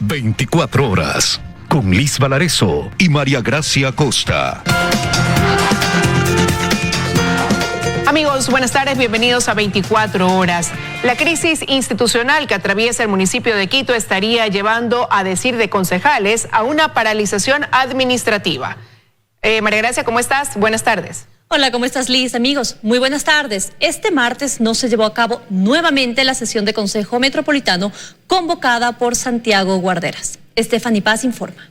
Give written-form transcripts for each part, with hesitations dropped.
24 horas con Liz Valareso y María Gracia Costa. Amigos, buenas tardes, bienvenidos a 24 horas. La crisis institucional que atraviesa el municipio de Quito estaría llevando, a decir de concejales, a una paralización administrativa. María Gracia, ¿cómo estás? Buenas tardes. Hola, ¿cómo estás, Liz? Amigos, muy buenas tardes. Este martes no se llevó a cabo nuevamente la sesión de Consejo Metropolitano convocada por Santiago Guarderas. Stephanie Paz informa.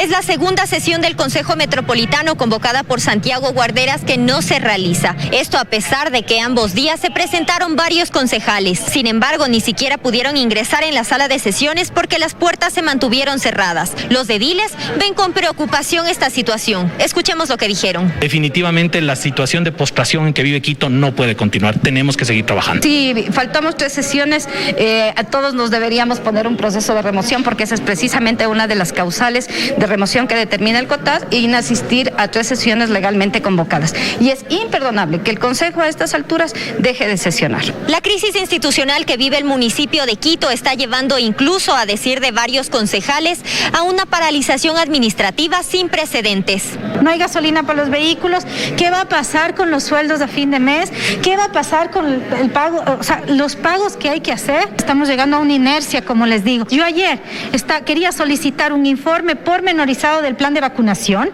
Es la segunda sesión del Consejo Metropolitano convocada por Santiago Guarderas que no se realiza. Esto a pesar de que ambos días se presentaron varios concejales. Sin embargo, ni siquiera pudieron ingresar en la sala de sesiones porque las puertas se mantuvieron cerradas. Los ediles ven con preocupación esta situación. Escuchemos lo que dijeron. Definitivamente la situación de postración en que vive Quito no puede continuar. Tenemos que seguir trabajando. Sí, faltamos 3 sesiones. A todos nos deberíamos poner un proceso de remoción porque esa es precisamente una de las causales de remoción que determina el COTAD y no asistir a 3 sesiones legalmente convocadas. Y es imperdonable que el Consejo a estas alturas deje de sesionar. La crisis institucional que vive el municipio de Quito está llevando incluso, a decir de varios concejales, a una paralización administrativa sin precedentes. No hay gasolina para los vehículos. ¿Qué va a pasar con los sueldos a fin de mes? ¿Qué va a pasar con el pago? O sea, los pagos que hay que hacer. Estamos llegando a una inercia, como les digo. Yo ayer quería solicitar un informe pormenorizado del plan de vacunación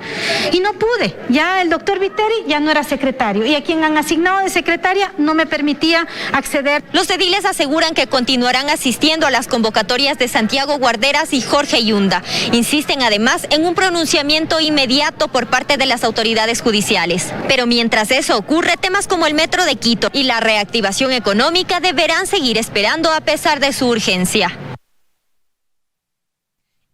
y no pude. Ya el doctor Viteri ya no era secretario y a quien han asignado de secretaria no me permitía acceder. Los ediles aseguran que continuarán asistiendo a las convocatorias de Santiago Guarderas y Jorge Yunda. Insisten además en un pronunciamiento inmediato por parte de las autoridades judiciales. Pero mientras eso ocurre, temas como el metro de Quito y la reactivación económica deberán seguir esperando a pesar de su urgencia.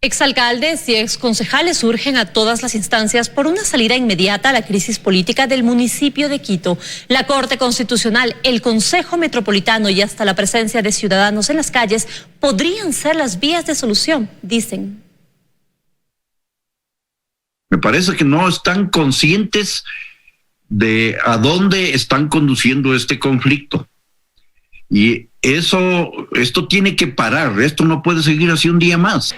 Exalcaldes y exconcejales urgen a todas las instancias por una salida inmediata a la crisis política del municipio de Quito. La Corte Constitucional, el Consejo Metropolitano y hasta la presencia de ciudadanos en las calles podrían ser las vías de solución, dicen. Me parece que no están conscientes de a dónde están conduciendo este conflicto. Y esto tiene que parar, esto no puede seguir así un día más.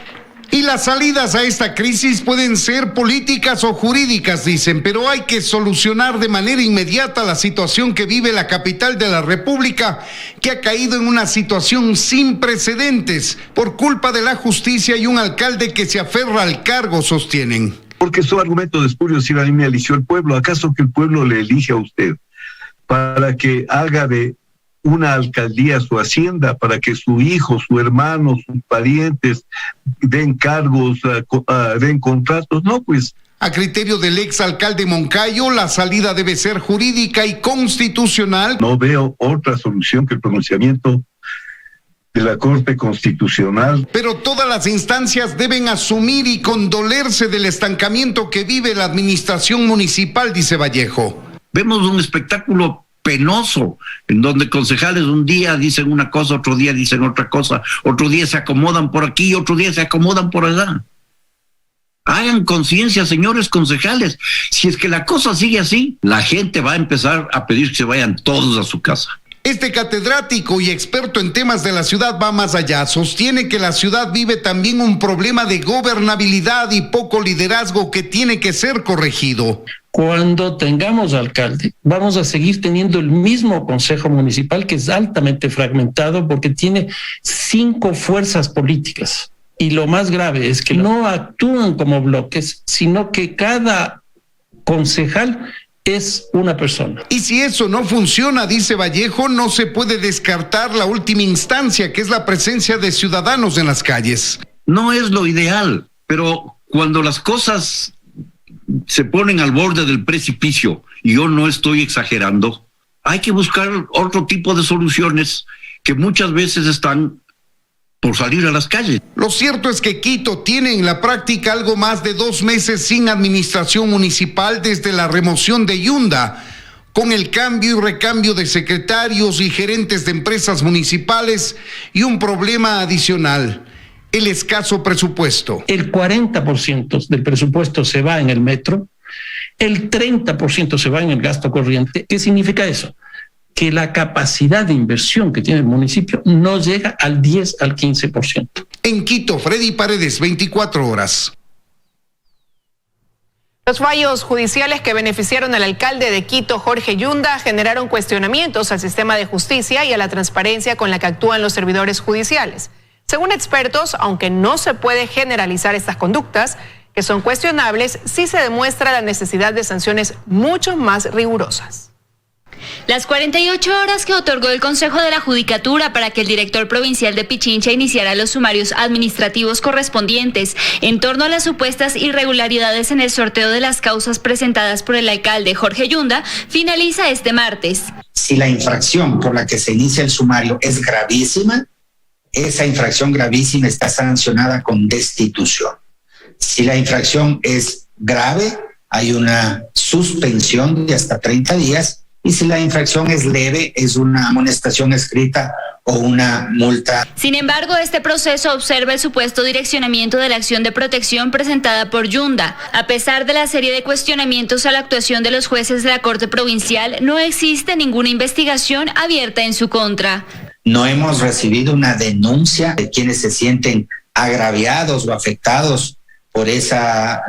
Y las salidas a esta crisis pueden ser políticas o jurídicas, dicen, pero hay que solucionar de manera inmediata la situación que vive la capital de la República, que ha caído en una situación sin precedentes por culpa de la justicia y un alcalde que se aferra al cargo, sostienen. Porque su argumento de espurio, si a mí me eligió el pueblo, ¿acaso que el pueblo le elige a usted para que haga de una alcaldía su hacienda, para que su hijo, su hermano, sus parientes den cargos, den contratos? No, pues. A criterio del exalcalde Moncayo, la salida debe ser jurídica y constitucional. No veo otra solución que el pronunciamiento de la Corte Constitucional. Pero todas las instancias deben asumir y condolerse del estancamiento que vive la administración municipal, dice Vallejo. Vemos un espectáculo penoso, en donde concejales un día dicen una cosa, otro día dicen otra cosa, otro día se acomodan por aquí, otro día se acomodan por allá. Hagan conciencia, señores concejales. Si es que la cosa sigue así, la gente va a empezar a pedir que se vayan todos a su casa. Este catedrático y experto en temas de la ciudad va más allá. Sostiene que la ciudad vive también un problema de gobernabilidad y poco liderazgo que tiene que ser corregido. Cuando tengamos alcalde, vamos a seguir teniendo el mismo consejo municipal que es altamente fragmentado porque tiene 5 fuerzas políticas. Y lo más grave es que no actúan como bloques, sino que cada concejal es una persona. Y si eso no funciona, dice Vallejo, no se puede descartar la última instancia, que es la presencia de ciudadanos en las calles. No es lo ideal, pero cuando las cosas se ponen al borde del precipicio, y yo no estoy exagerando, hay que buscar otro tipo de soluciones que muchas veces están por salir a las calles. Lo cierto es que Quito tiene en la práctica algo más de 2 meses sin administración municipal desde la remoción de Yunda, con el cambio y recambio de secretarios y gerentes de empresas municipales y un problema adicional: el escaso presupuesto. El 40% del presupuesto se va en el metro, el 30% se va en el gasto corriente. ¿Qué significa eso? que la capacidad de inversión que tiene el municipio no llega al 10 al 15%. En Quito, Freddy Paredes, 24 horas. Los fallos judiciales que beneficiaron al alcalde de Quito, Jorge Yunda, generaron cuestionamientos al sistema de justicia y a la transparencia con la que actúan los servidores judiciales. Según expertos, aunque no se puede generalizar estas conductas, que son cuestionables, sí se demuestra la necesidad de sanciones mucho más rigurosas. Las 48 horas que otorgó el Consejo de la Judicatura para que el director provincial de Pichincha iniciara los sumarios administrativos correspondientes en torno a las supuestas irregularidades en el sorteo de las causas presentadas por el alcalde Jorge Yunda finaliza este martes. Si la infracción por la que se inicia el sumario es gravísima, esa infracción gravísima está sancionada con destitución. Si la infracción es grave, hay una suspensión de hasta 30 días. Y si la infracción es leve, es una amonestación escrita o una multa. Sin embargo, este proceso observa el supuesto direccionamiento de la acción de protección presentada por Yunda. A pesar de la serie de cuestionamientos a la actuación de los jueces de la Corte Provincial, no existe ninguna investigación abierta en su contra. No hemos recibido una denuncia de quienes se sienten agraviados o afectados por esa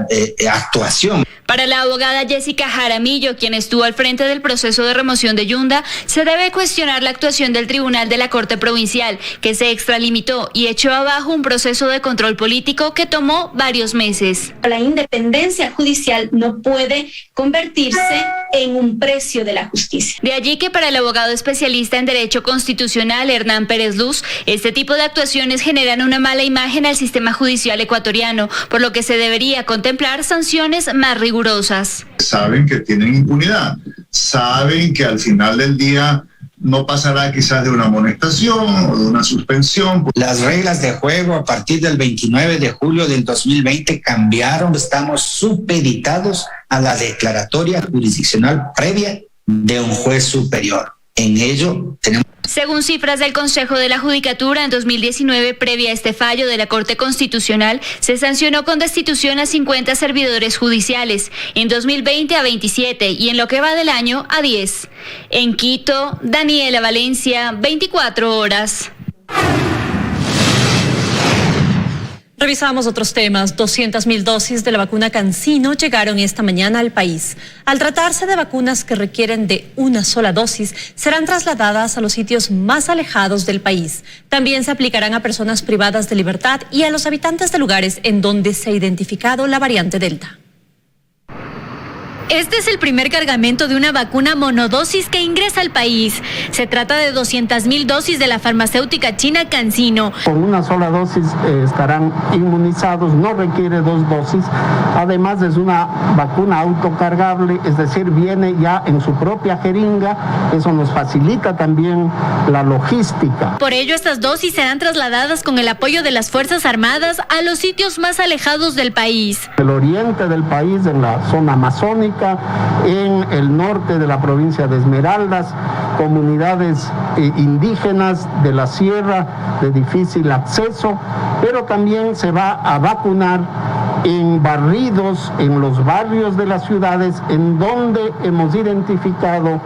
actuación. Para la abogada Jessica Jaramillo, quien estuvo al frente del proceso de remoción de Yunda, se debe cuestionar la actuación del Tribunal de la Corte Provincial, que se extralimitó y echó abajo un proceso de control político que tomó varios meses. La independencia judicial no puede convertirse en un precio de la justicia. De allí que para el abogado especialista en Derecho Constitucional, Hernán Pérez Luz, este tipo de actuaciones generan una mala imagen al sistema judicial ecuatoriano, por lo que se debería contemplar sanciones más rigurosas. Saben que tienen impunidad, saben que al final del día no pasará quizás de una amonestación o de una suspensión. Las reglas de juego a partir del 29 de julio del 2020 cambiaron. Estamos supeditados a la declaratoria jurisdiccional previa de un juez superior. En ello tenemos... Según cifras del Consejo de la Judicatura, en 2019, previa a este fallo de la Corte Constitucional, se sancionó con destitución a 50 servidores judiciales, en 2020 a 27 y en lo que va del año a 10. En Quito, Daniela Valencia, 24 horas. Revisamos otros temas. 200.000 dosis de la vacuna CanSino llegaron esta mañana al país. Al tratarse de vacunas que requieren de una sola dosis, serán trasladadas a los sitios más alejados del país. También se aplicarán a personas privadas de libertad y a los habitantes de lugares en donde se ha identificado la variante Delta. Este es el primer cargamento de una vacuna monodosis que ingresa al país. Se trata de 200.000 dosis de la farmacéutica china CanSino. Con una sola dosis estarán inmunizados, no requiere 2 dosis. Además es una vacuna autocargable, es decir, viene ya en su propia jeringa. Eso nos facilita también la logística. Por ello, estas dosis serán trasladadas con el apoyo de las Fuerzas Armadas a los sitios más alejados del país. El oriente del país, en la zona amazónica, en el norte de la provincia de Esmeraldas, comunidades indígenas de la sierra de difícil acceso, pero también se va a vacunar en barridos, en los barrios de las ciudades, en donde hemos identificado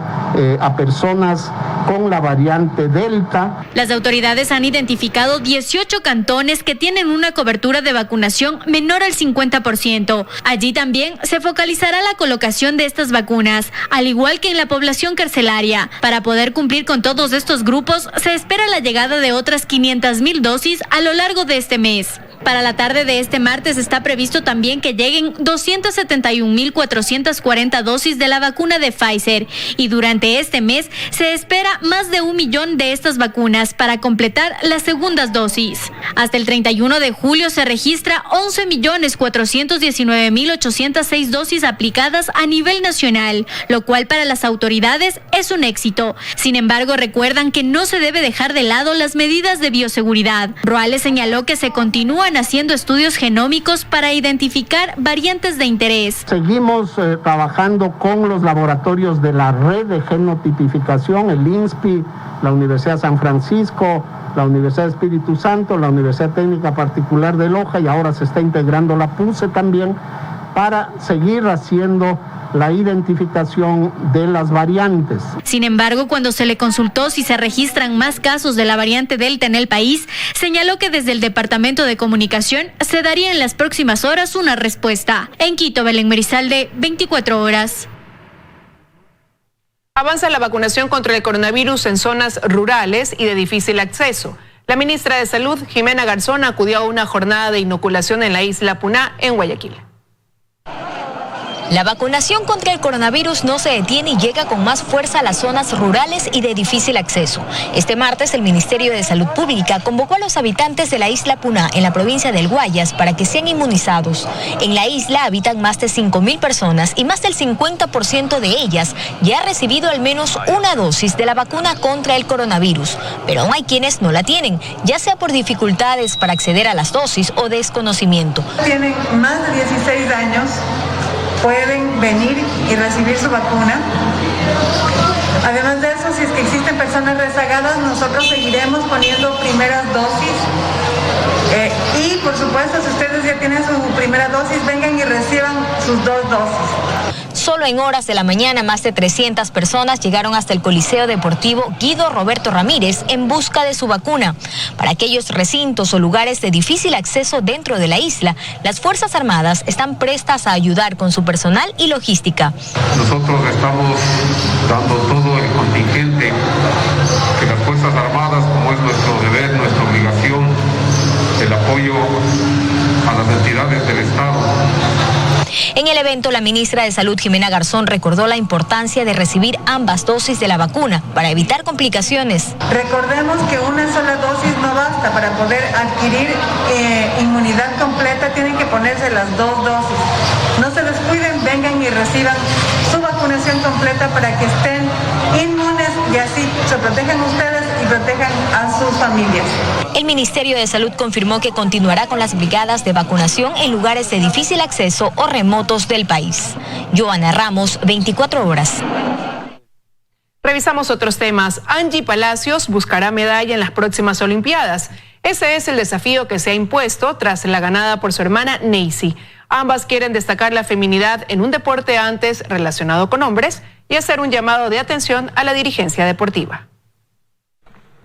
a personas con la variante Delta. Las autoridades han identificado 18 cantones que tienen una cobertura de vacunación menor al 50%. Allí también se focalizará la colocación de estas vacunas, al igual que en la población carcelaria. Para poder cumplir con todos estos grupos, se espera la llegada de otras 500.000 dosis a lo largo de este mes. Para la tarde de este martes está previsto también que lleguen 271.440 dosis de la vacuna de Pfizer y durante este mes se espera más de 1 millón de estas vacunas para completar las segundas dosis. Hasta el 31 de julio se registra 11.419.806 dosis aplicadas a nivel nacional, lo cual para las autoridades es un éxito. Sin embargo, recuerdan que no se debe dejar de lado las medidas de bioseguridad. Roales señaló que se continúan haciendo estudios genómicos para identificar variantes de interés. Seguimos trabajando con los laboratorios de la red de genotipificación, el INSPI, la Universidad de San Francisco, la Universidad de Espíritu Santo, la Universidad Técnica Particular de Loja y ahora se está integrando la PUCE también para seguir haciendo la identificación de las variantes. Sin embargo, cuando se le consultó si se registran más casos de la variante Delta en el país, señaló que desde el Departamento de Comunicación se daría en las próximas horas una respuesta. En Quito, Belén Merizalde, 24 horas. Avanza la vacunación contra el coronavirus en zonas rurales y de difícil acceso. La ministra de Salud, Jimena Garzón, acudió a una jornada de inoculación en la isla Puná, en Guayaquil. La vacunación contra el coronavirus no se detiene y llega con más fuerza a las zonas rurales y de difícil acceso. Este martes, el Ministerio de Salud Pública convocó a los habitantes de la isla Puná, en la provincia del Guayas, para que sean inmunizados. En la isla habitan más de 5.000 personas y más del 50% de ellas ya ha recibido al menos una dosis de la vacuna contra el coronavirus. Pero aún hay quienes no la tienen, ya sea por dificultades para acceder a las dosis o desconocimiento. Tienen más de 16 años. Pueden venir y recibir su vacuna. Además de eso, si es que existen personas rezagadas, nosotros seguiremos poniendo primeras dosis. Y por supuesto, si ustedes ya tienen su primera dosis, vengan y reciban sus 2 dosis. Solo en horas de la mañana, más de 300 personas llegaron hasta el Coliseo Deportivo Guido Roberto Ramírez en busca de su vacuna. Para aquellos recintos o lugares de difícil acceso dentro de la isla, las Fuerzas Armadas están prestas a ayudar con su personal y logística. Nosotros estamos dando todo el contingente que las Fuerzas Armadas, como es nuestro deber, nuestra obligación, el apoyo a las entidades del Estado. En el evento, la ministra de Salud, Jimena Garzón, recordó la importancia de recibir ambas dosis de la vacuna para evitar complicaciones. Recordemos que una sola dosis no basta para poder adquirir inmunidad completa, tienen que ponerse las 2 dosis. No se descuiden, vengan y reciban su vacunación completa para que estén inmunes y así se protejan ustedes y protejan a sus familias. El Ministerio de Salud confirmó que continuará con las brigadas de vacunación en lugares de difícil acceso o remotos del país. Joana Ramos, 24 horas. Revisamos otros temas. Angie Palacios buscará medalla en las próximas Olimpiadas. Ese es el desafío que se ha impuesto tras la ganada por su hermana Neisy. Ambas quieren destacar la feminidad en un deporte antes relacionado con hombres y hacer un llamado de atención a la dirigencia deportiva.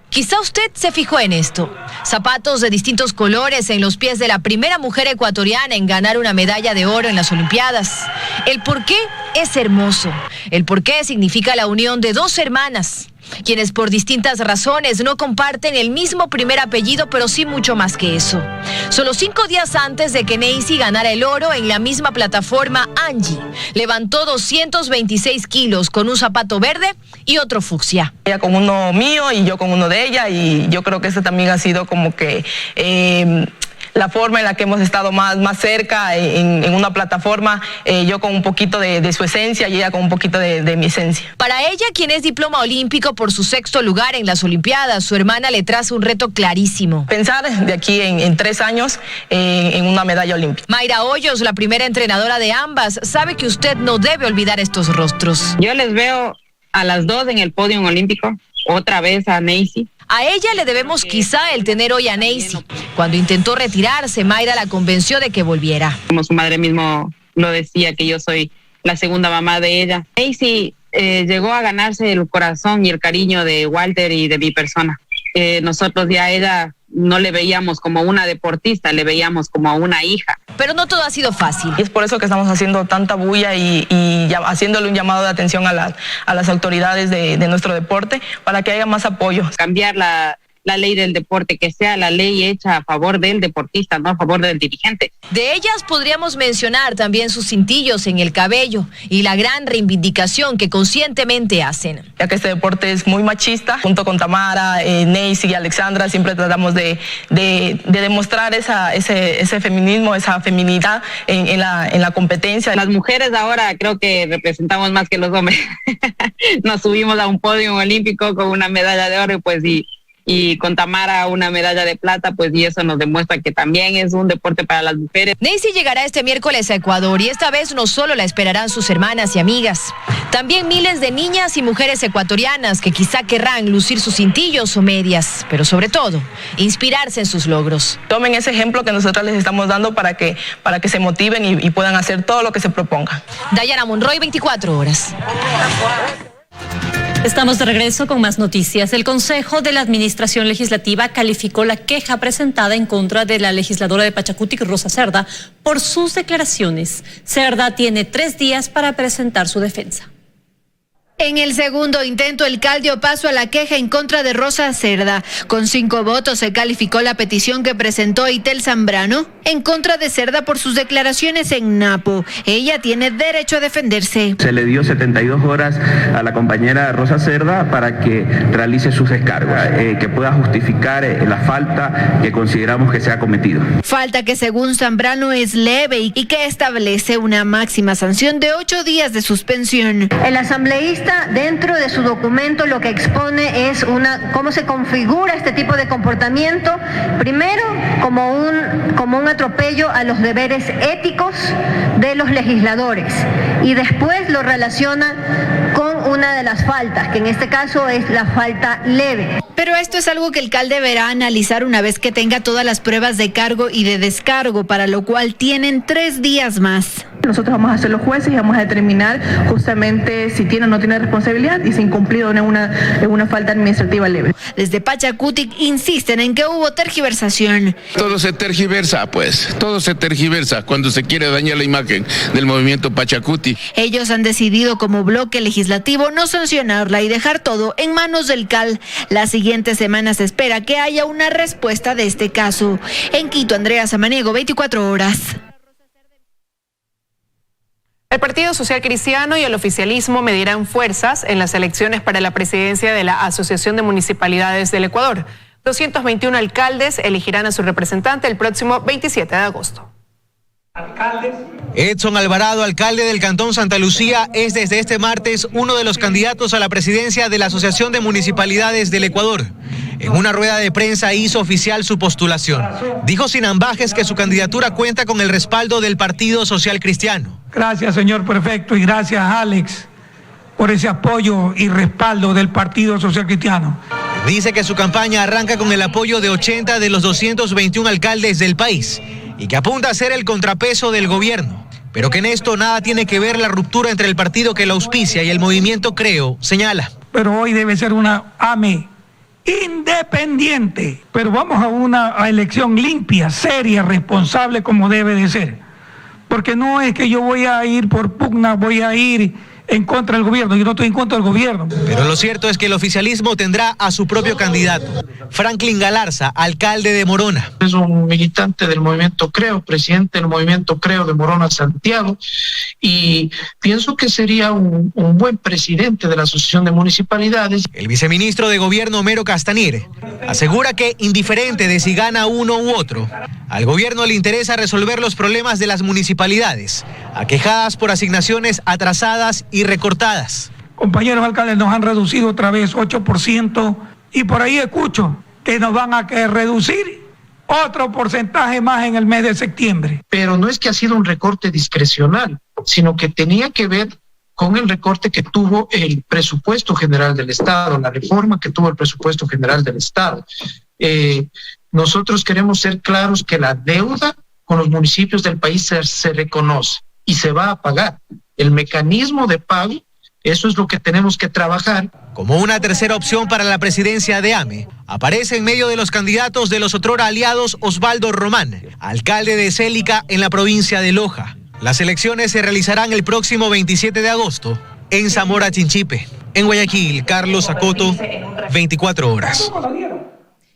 Quizá usted se fijó en esto. Zapatos de distintos colores en los pies de la primera mujer ecuatoriana en ganar una medalla de oro en las Olimpiadas. El porqué es hermoso. El porqué significa la unión de 2 hermanas, quienes por distintas razones no comparten el mismo primer apellido, pero sí mucho más que eso. Solo 5 días antes de que Neisy ganara el oro en la misma plataforma, Angie levantó 226 kilos con un zapato verde y otro fucsia. Ella con uno mío y yo con uno de ella, y yo creo que ese también ha sido como que la forma en la que hemos estado más cerca en una plataforma, yo con un poquito de su esencia y ella con un poquito de mi esencia. Para ella, quien es diploma olímpico por su 6º lugar en las Olimpiadas, su hermana le traza un reto clarísimo. Pensar de aquí en 3 años en una medalla olímpica. Mayra Hoyos, la primera entrenadora de ambas, sabe que usted no debe olvidar estos rostros. Yo les veo a las 2 en el podio olímpico, otra vez a Neisy. A ella le debemos quizá el tener hoy a Neisy. Cuando intentó retirarse, Mayra la convenció de que volviera. Como su madre mismo lo decía, que yo soy la segunda mamá de ella. Neisy llegó a ganarse el corazón y el cariño de Walter y de mi persona. Nosotros ya a ella no le veíamos como una deportista, le veíamos como a una hija. Pero no todo ha sido fácil. Y es por eso que estamos haciendo tanta bulla y haciéndole un llamado de atención a las autoridades de nuestro deporte para que haya más apoyo. Cambiar la ley del deporte, que sea la ley hecha a favor del deportista, no a favor del dirigente. De ellas podríamos mencionar también sus cintillos en el cabello y la gran reivindicación que conscientemente hacen. Ya que este deporte es muy machista, junto con Tamara, Neisy y Alexandra, siempre tratamos de demostrar ese feminismo, esa feminidad en la competencia. Las mujeres ahora creo que representamos más que los hombres. Nos subimos a un podio olímpico con una medalla de oro y y con Tamara una medalla de plata, pues y eso nos demuestra que también es un deporte para las mujeres. Neisy llegará este miércoles a Ecuador y esta vez no solo la esperarán sus hermanas y amigas, también miles de niñas y mujeres ecuatorianas que quizá querrán lucir sus cintillos o medias, pero sobre todo, inspirarse en sus logros. Tomen ese ejemplo que nosotros les estamos dando para que se motiven y puedan hacer todo lo que se propongan. Dayana Monroy, 24 horas. Estamos de regreso con más noticias. El Consejo de la Administración Legislativa calificó la queja presentada en contra de la legisladora de Pachacutic, Rosa Cerda, por sus declaraciones. Cerda tiene 3 días para presentar su defensa. En el segundo intento, el CAL dio paso a la queja en contra de Rosa Cerda. Con 5 votos se calificó la petición que presentó Itel Zambrano en contra de Cerda por sus declaraciones en Napo. Ella tiene derecho a defenderse. Se le dio 72 horas a la compañera Rosa Cerda para que realice sus descargos, que pueda justificar la falta que consideramos que se ha cometido. Falta que según Zambrano es leve y que establece una máxima sanción de 8 días de suspensión. El asambleísta, dentro de su documento, lo que expone es cómo se configura este tipo de comportamiento. Primero, como un atropello a los deberes éticos de los legisladores, y después lo relaciona con una de las faltas, que en este caso es la falta leve. Pero esto es algo que el CAL deberá analizar una vez que tenga todas las pruebas de cargo y de descargo, para lo cual tienen 3 días más. Nosotros vamos a ser los jueces y vamos a determinar justamente si tiene o no tiene responsabilidad y si incumplido en una falta administrativa leve. Desde Pachacutic insisten en que hubo tergiversación. Todo se tergiversa, pues, todo se tergiversa cuando se quiere dañar la imagen del movimiento Pachacutic. Ellos han decidido como bloque legislativo no sancionarla y dejar todo en manos del CAL. La siguiente semana se espera que haya una respuesta de este caso. En Quito, Andrea Samaniego, 24 horas. El Partido Social Cristiano y el oficialismo medirán fuerzas en las elecciones para la presidencia de la Asociación de Municipalidades del Ecuador. 221 alcaldes elegirán a su representante el próximo 27 de agosto. Edson Alvarado, alcalde del Cantón Santa Lucía, es desde este martes uno de los candidatos a la presidencia de la Asociación de Municipalidades del Ecuador. En una rueda de prensa hizo oficial su postulación. Dijo sin ambajes que su candidatura cuenta con el respaldo del Partido Social Cristiano. Gracias, señor prefecto, y gracias, Alex, por ese apoyo y respaldo del Partido Social Cristiano. Dice que su campaña arranca con el apoyo de 80 de los 221 alcaldes del país y que apunta a ser el contrapeso del gobierno, pero que en esto nada tiene que ver la ruptura entre el partido que lo auspicia y el movimiento Creo, señala. Pero hoy debe ser una AME independiente, pero vamos a una elección limpia, seria, responsable, como debe de ser. Porque no es que yo voy a ir por pugna, voy a ir en contra del gobierno. Yo no estoy en contra del gobierno. Pero lo cierto es que el oficialismo tendrá a su propio candidato, Franklin Galarza, alcalde de Morona. Es un militante del movimiento Creo, presidente del movimiento Creo de Morona, Santiago, y pienso que sería un buen presidente de la Asociación de Municipalidades. El viceministro de Gobierno, Mero Castanier, asegura que, indiferente de si gana uno u otro, al gobierno le interesa resolver los problemas de las municipalidades, aquejadas por asignaciones atrasadas y recortadas. Compañeros alcaldes, nos han reducido otra vez 8%, y por ahí escucho que nos van a reducir otro porcentaje más en el mes de septiembre. Pero no es que ha sido un recorte discrecional, sino que tenía que ver con el recorte que tuvo el presupuesto general del Estado, la reforma que tuvo el presupuesto general del Estado. Nosotros queremos ser claros que la deuda con los municipios del país se reconoce y se va a pagar. El mecanismo de pago, eso es lo que tenemos que trabajar. Como una tercera opción para la presidencia de AME, aparece en medio de los candidatos de los otrora aliados Osvaldo Román, alcalde de Célica en la provincia de Loja. Las elecciones se realizarán el próximo 27 de agosto en Zamora Chinchipe. En Guayaquil, Carlos Acoto, 24 horas.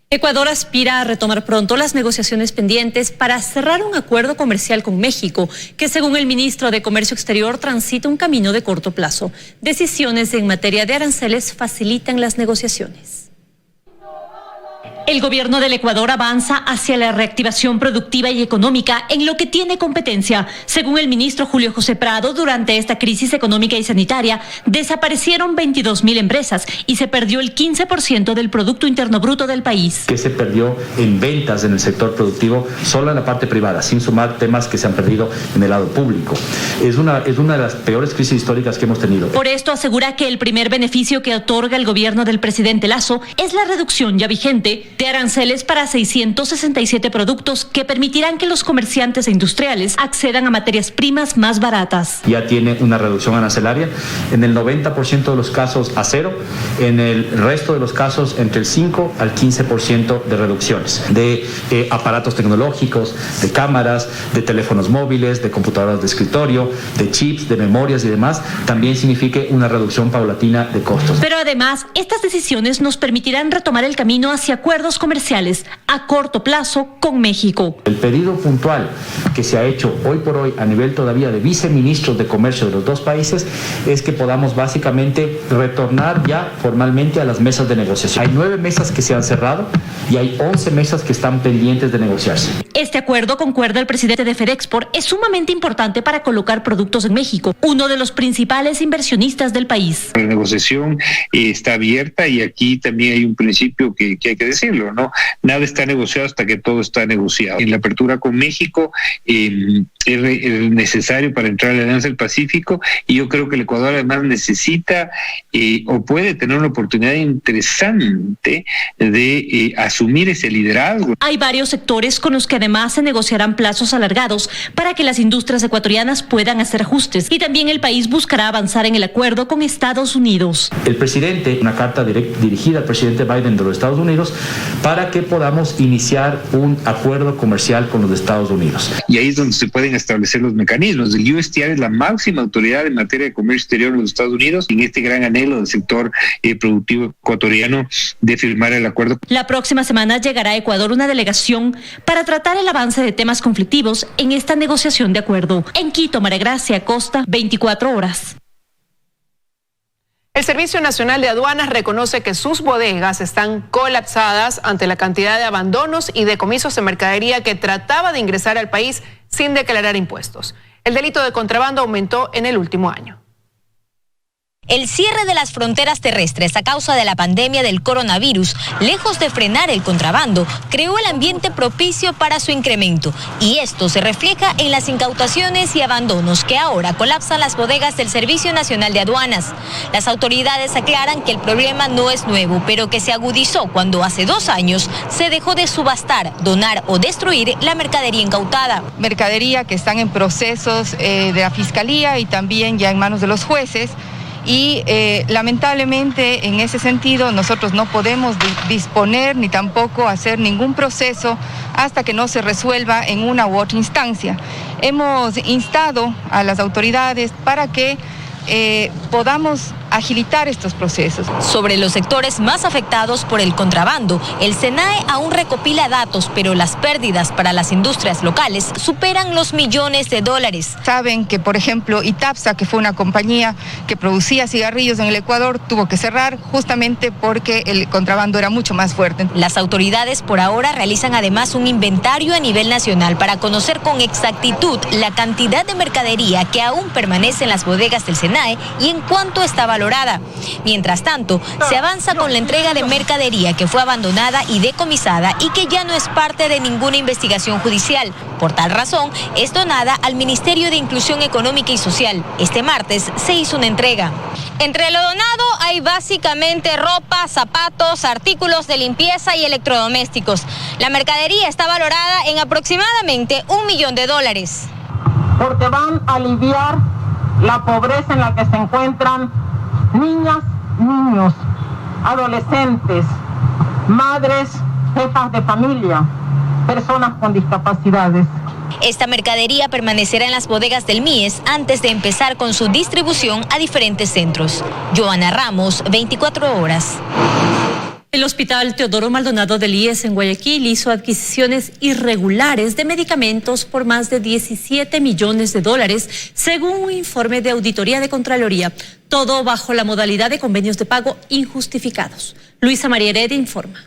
Ecuador aspira a retomar pronto las negociaciones pendientes para cerrar un acuerdo comercial con México, que según el ministro de Comercio Exterior transita un camino de corto plazo. Decisiones en materia de aranceles facilitan las negociaciones. El gobierno del Ecuador avanza hacia la reactivación productiva y económica en lo que tiene competencia. Según el ministro Julio José Prado, durante esta crisis económica y sanitaria desaparecieron 22.000 empresas y se perdió el 15% del Producto Interno Bruto del país. Que se perdió en ventas en el sector productivo, solo en la parte privada, sin sumar temas que se han perdido en el lado público. Es una de las peores crisis históricas que hemos tenido. Por esto asegura que el primer beneficio que otorga el gobierno del presidente Lasso es la reducción ya vigente de aranceles para 667 productos que permitirán que los comerciantes e industriales accedan a materias primas más baratas. Ya tiene una reducción arancelaria, en el 90% de los casos a cero, en el resto de los casos entre el 5 al 15% de reducciones de aparatos tecnológicos, de cámaras, de teléfonos móviles, de computadoras de escritorio, de chips, de memorias y demás, también signifique una reducción paulatina de costos. Pero además, estas decisiones nos permitirán retomar el camino hacia acuerdos comerciales a corto plazo con México. El pedido puntual que se ha hecho hoy por hoy a nivel todavía de viceministros de comercio de los dos países es que podamos básicamente retornar ya formalmente a las mesas de negociación. Hay 9 mesas que se han cerrado y hay 11 mesas que están pendientes de negociarse. Este acuerdo, concuerda el presidente de Ferexport, es sumamente importante para colocar productos en México, uno de los principales inversionistas del país. La negociación está abierta y aquí también hay un principio que hay que decirlo, ¿no? Nada está negociado hasta que todo está negociado. En la apertura con México es necesario para entrar a la Alianza del Pacífico y yo creo que el Ecuador además necesita o puede tener una oportunidad interesante de asumir ese liderazgo. Hay varios sectores con los que además se negociarán plazos alargados para que las industrias ecuatorianas puedan hacer ajustes y también el país buscará avanzar en el acuerdo con Estados Unidos. El presidente, una carta dirigida al presidente Biden de los Estados Unidos para que podamos iniciar un acuerdo comercial con los Estados Unidos. Y ahí es donde se pueden establecer los mecanismos. El USTR es la máxima autoridad en materia de comercio exterior en los Estados Unidos en este gran anhelo del sector productivo ecuatoriano de firmar el acuerdo. La próxima semana llegará a Ecuador una delegación para tratar el avance de temas conflictivos en esta negociación de acuerdo. En Quito, María Gracia Acosta, 24 horas. El Servicio Nacional de Aduanas reconoce que sus bodegas están colapsadas ante la cantidad de abandonos y decomisos de mercadería que trataba de ingresar al país sin declarar impuestos. El delito de contrabando aumentó en el último año. El cierre de las fronteras terrestres a causa de la pandemia del coronavirus, lejos de frenar el contrabando, creó el ambiente propicio para su incremento. Y esto se refleja en las incautaciones y abandonos que ahora colapsan las bodegas del Servicio Nacional de Aduanas. Las autoridades aclaran que el problema no es nuevo, pero que se agudizó cuando hace 2 años se dejó de subastar, donar o destruir la mercadería incautada. Mercadería que están en procesos de la Fiscalía y también ya en manos de los jueces. Y lamentablemente en ese sentido nosotros no podemos disponer ni tampoco hacer ningún proceso hasta que no se resuelva en una u otra instancia. Hemos instado a las autoridades para que podamos agilitar estos procesos. Sobre los sectores más afectados por el contrabando, el SENAE aún recopila datos, pero las pérdidas para las industrias locales superan los millones de dólares. Saben que, por ejemplo, Itapsa, que fue una compañía que producía cigarrillos en el Ecuador, tuvo que cerrar justamente porque el contrabando era mucho más fuerte. Las autoridades por ahora realizan además un inventario a nivel nacional para conocer con exactitud la cantidad de mercadería que aún permanece en las bodegas del SENAE y en cuánto está valorada. Mientras tanto, se avanza con la entrega de mercadería que fue abandonada y decomisada y que ya no es parte de ninguna investigación judicial. Por tal razón, es donada al Ministerio de Inclusión Económica y Social. Este martes se hizo una entrega. Entre lo donado hay básicamente ropa, zapatos, artículos de limpieza y electrodomésticos. La mercadería está valorada en aproximadamente $1 millón. Porque van a aliviar la pobreza en la que se encuentran niñas, niños, adolescentes, madres, jefas de familia, personas con discapacidades. Esta mercadería permanecerá en las bodegas del MIES antes de empezar con su distribución a diferentes centros. Joana Ramos, 24 horas. El Hospital Teodoro Maldonado del IES en Guayaquil hizo adquisiciones irregulares de medicamentos por más de $17 millones, según un informe de auditoría de Contraloría, todo bajo la modalidad de convenios de pago injustificados. Luisa María Heredia informa.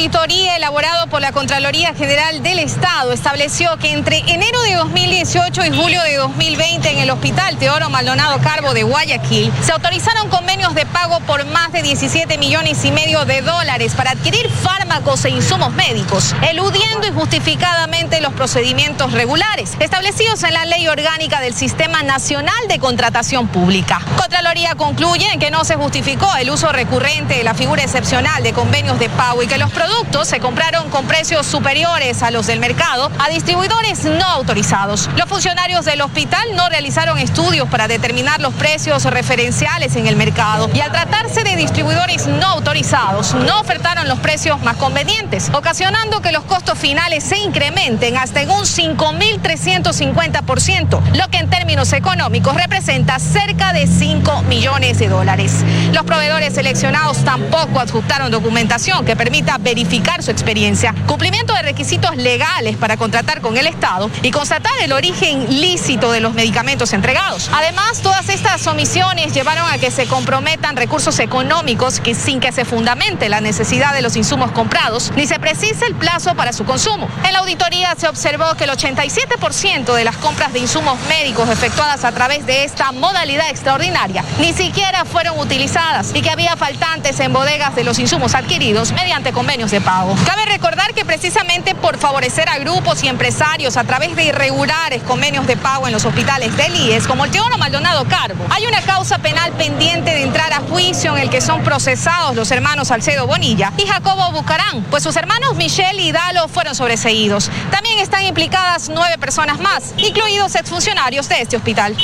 auditoría elaborado por la Contraloría General del Estado estableció que entre enero de 2018 y julio de 2020 en el Hospital Teodoro Maldonado Carbo de Guayaquil se autorizaron convenios de pago por más de 17,5 millones de dólares para adquirir fármacos e insumos médicos, eludiendo injustificadamente los procedimientos regulares establecidos en la Ley Orgánica del Sistema Nacional de Contratación Pública. Contraloría concluye en que no se justificó el uso recurrente de la figura excepcional de convenios de pago y que los productos se compraron con precios superiores a los del mercado a distribuidores no autorizados. Los funcionarios del hospital no realizaron estudios para determinar los precios referenciales en el mercado y al tratarse de distribuidores no autorizados no ofertaron los precios más convenientes, ocasionando que los costos finales se incrementen hasta en un 5.350%, lo que en términos económicos representa cerca de 5 millones de dólares. Los proveedores seleccionados tampoco adjuntaron documentación que permita verificar su experiencia, cumplimiento de requisitos legales para contratar con el Estado y constatar el origen lícito de los medicamentos entregados. Además, todas estas omisiones llevaron a que se comprometan recursos económicos que sin que se fundamente la necesidad de los insumos comprados ni se precise el plazo para su consumo. En la auditoría se observó que el 87% de las compras de insumos médicos efectuadas a través de esta modalidad extraordinaria ni siquiera fueron utilizadas y que había faltantes en bodegas de los insumos adquiridos mediante convenios de pago. Cabe recordar que precisamente por favorecer a grupos y empresarios a través de irregulares convenios de pago en los hospitales del IES, como el Teodoro Maldonado Carbo, hay una causa penal pendiente de entrar a juicio en el que son procesados los hermanos Salcedo Bonilla y Jacobo Bucarán, pues sus hermanos Michelle y Dalo fueron sobreseídos. También están implicadas 9 personas más, incluidos exfuncionarios de este hospital.